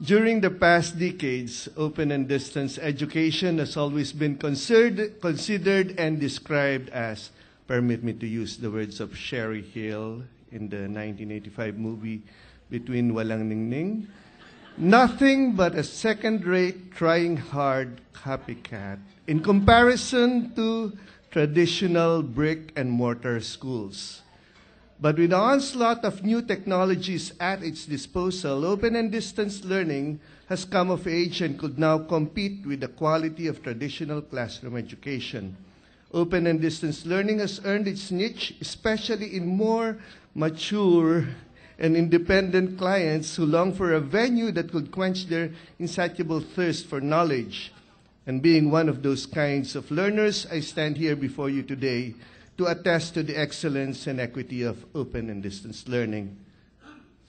During the past decades, open and distance education has always been considered and described as, permit me to use the words of Sherry Hill in the 1985 movie Between Walang Ningning, nothing but a second-rate, trying hard copycat in comparison to traditional brick-and-mortar schools. But with the onslaught of new technologies at its disposal, open and distance learning has come of age and could now compete with the quality of traditional classroom education. Open and distance learning has earned its niche, especially in more mature and independent clients who long for a venue that could quench their insatiable thirst for knowledge. And being one of those kinds of learners, I stand here before you today to attest to the excellence and equity of open and distance learning.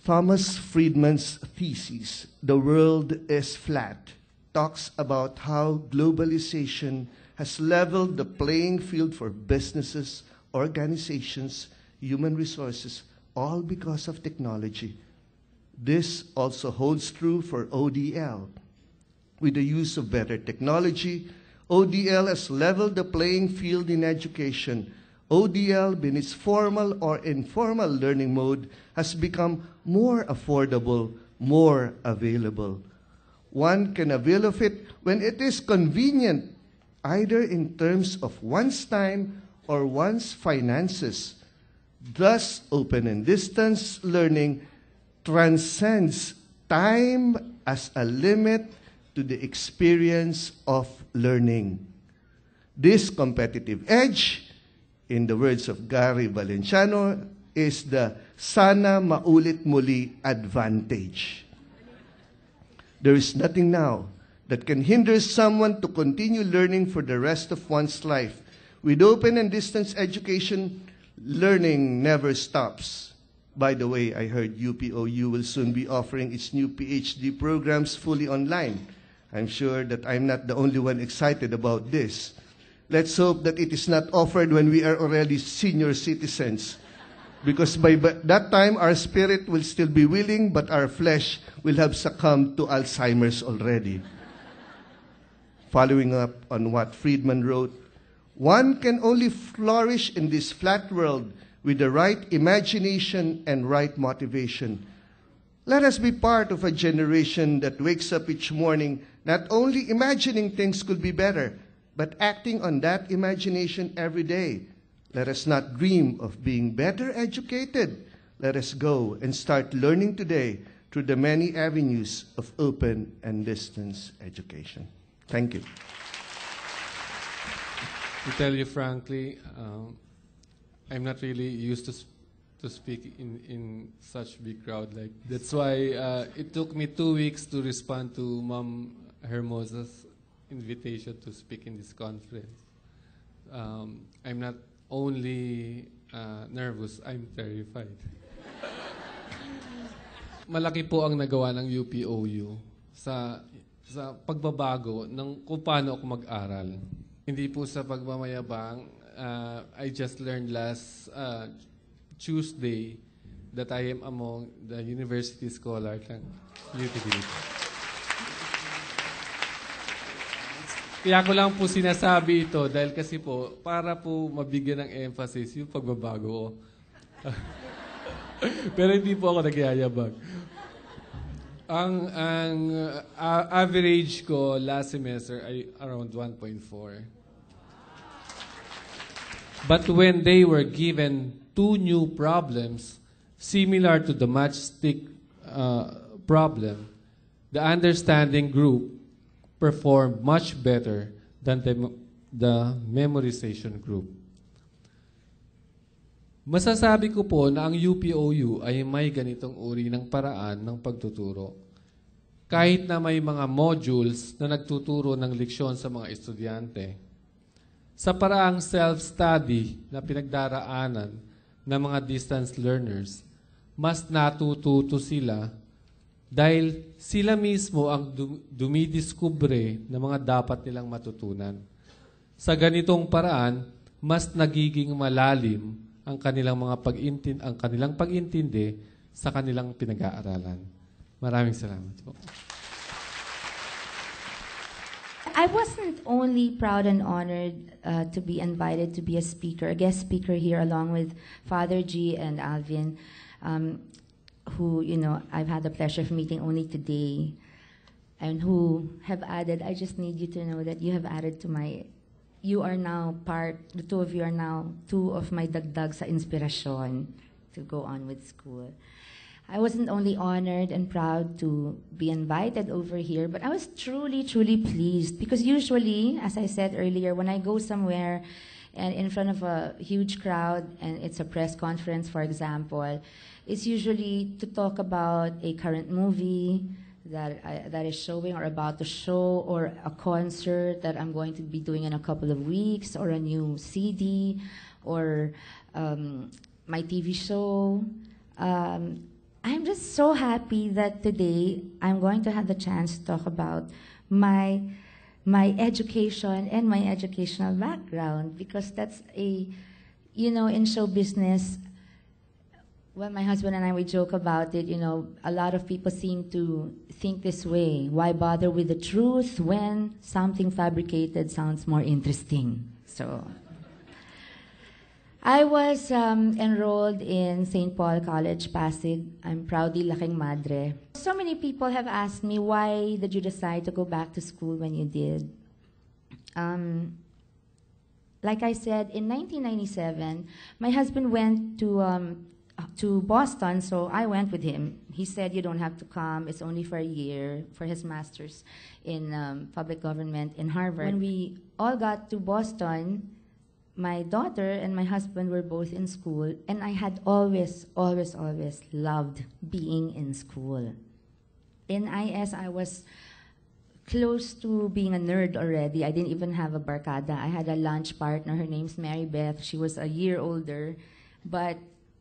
Thomas Friedman's thesis, "The World is Flat," talks about how globalization has leveled the playing field for businesses, organizations, human resources, all because of technology. This also holds true for ODL. With the use of better technology, ODL has leveled the playing field in education. ODL, in its formal or informal learning mode, has become more affordable, more available. One can avail of it when it is convenient, either in terms of one's time or one's finances. Thus, open and distance learning transcends time as a limit to the experience of learning. This competitive edge, in the words of Gary Valenciano, is the sana maulit muli advantage. There is nothing now that can hinder someone to continue learning for the rest of one's life. With open and distance education, learning never stops. By the way, I heard UPOU will soon be offering its new PhD programs fully online. I'm sure that I'm not the only one excited about this. Let's hope that it is not offered when we are already senior citizens, because by that time our spirit will still be willing, but our flesh will have succumbed to Alzheimer's already. Following up on what Friedman wrote, one can only flourish in this flat world with the right imagination and right motivation. Let us be part of a generation that wakes up each morning not only imagining things could be better, but acting on that imagination every day. Let us not dream of being better educated. Let us go and start learning today through the many avenues of open and distance education. Thank you. To tell you frankly, I'm not really used to speak in such big crowd. That's why it took me 2 weeks to respond to Ma'am Hermosa's invitation to speak in this conference. I'm not only nervous, I'm terrified. Malaki po ang nagawa ng UPOU sa pagbabago ng kung paano ako mag-aral. Hindi po sa pagmamayabang. I just learned last Tuesday that I am among the university scholars ng UPOU. Kaya ko lang po sinasabi ito dahil kasi po, para po mabigyan ng emphasis yung pagbabago ko. Pero hindi po ako nagyayabag. Ang average ko last semester ay around 1.4. But when they were given 2 new problems similar to the matchstick problem, the understanding group performed much better than the memorization group. Masasabi ko po na ang UPOU ay may ganitong uri ng paraan ng pagtuturo. Kahit na may mga modules na nagtuturo ng leksyon sa mga estudyante, sa paraang self-study na pinagdaraanan ng mga distance learners, mas natututo sila dahil sila mismo ang dumidiskubre ng mga dapat nilang matutunan. Sa ganitong paraan, mas nagiging malalim ang kanilang pag-intindi sa kanilang pinag-aaralan. Maraming salamat po. I wasn't only proud and honored to be invited to be a speaker, a guest speaker here, along with Father G and Alvin, who, you know, I've had the pleasure of meeting only today, and who have added, I just need you to know that you have added to my, you are now part, the two of you are now two of my dagdag sa inspirasyon to go on with school. I wasn't only honored and proud to be invited over here, but I was truly, truly pleased, because usually, as I said earlier, when I go somewhere and in front of a huge crowd and it's a press conference, for example, it's usually to talk about a current movie that is showing or about to show, or a concert that I'm going to be doing in a couple of weeks, or a new CD, or my TV show. I'm just so happy that today I'm going to have the chance to talk about my education and my educational background, because that's a, you know, in show business, well, my husband and I, we joke about it, you know, a lot of people seem to think this way. Why bother with the truth when something fabricated sounds more interesting? So I was enrolled in St. Paul College, Pasig. I'm proudly laking madre. So many people have asked me, why did you decide to go back to school when you did? Like I said, in 1997, my husband went to Boston, so I went with him. He said, you don't have to come, it's only for a year, for his master's in public government in Harvard. When we all got to Boston, my daughter and my husband were both in school, and I had always, always, always loved being in school. In IS, I was close to being a nerd already. I didn't even have a barkada. I had a lunch partner. Her name's Mary Beth. She was a year older, but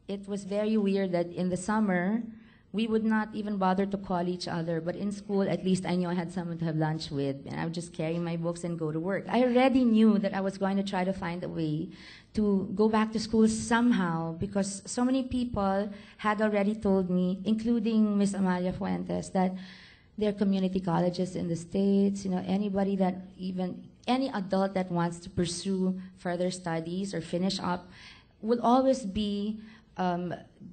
it was very weird that in the summer, we would not even bother to call each other, but in school, at least I knew I had someone to have lunch with, and I would just carry my books and go to work. I already knew that I was going to try to find a way to go back to school somehow, because so many people had already told me, including Miss Amalia Fuentes, that there are community colleges in the States, you know, anybody that even, any adult that wants to pursue further studies or finish up will always be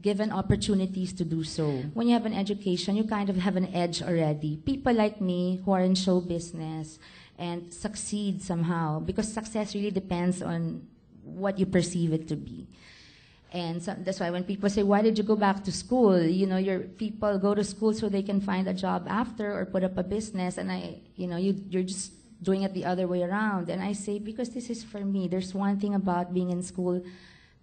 given opportunities to do so. When you have an education, you kind of have an edge already. People like me who are in show business and succeed somehow, because success really depends on what you perceive it to be. And so that's why when people say, why did you go back to school? You know, your people go to school so they can find a job after or put up a business, and you're just doing it the other way around. And I say, because this is for me. There's one thing about being in school,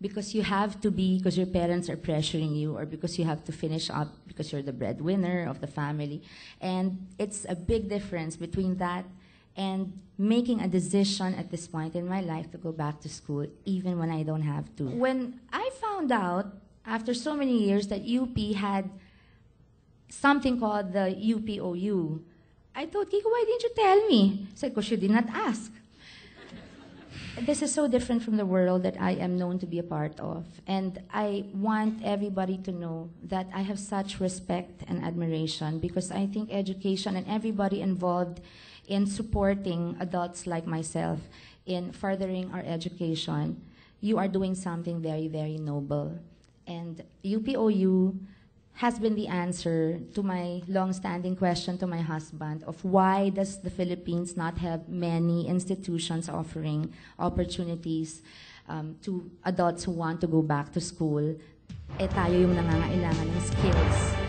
because you have to be, because your parents are pressuring you, or because you have to finish up because you're the breadwinner of the family. And it's a big difference between that and making a decision at this point in my life to go back to school, even when I don't have to. When I found out, after so many years, that UP had something called the UPOU, I thought, Kiko, why didn't you tell me? I said, because you did not ask. This is so different from the world that I am known to be a part of. And I want everybody to know that I have such respect and admiration, because I think education and everybody involved in supporting adults like myself in furthering our education, you are doing something very, very noble. And UPOU has been the answer to my long-standing question to my husband of why does the Philippines not have many institutions offering opportunities to adults who want to go back to school. Eh tayo yung nangangailangan ng skills.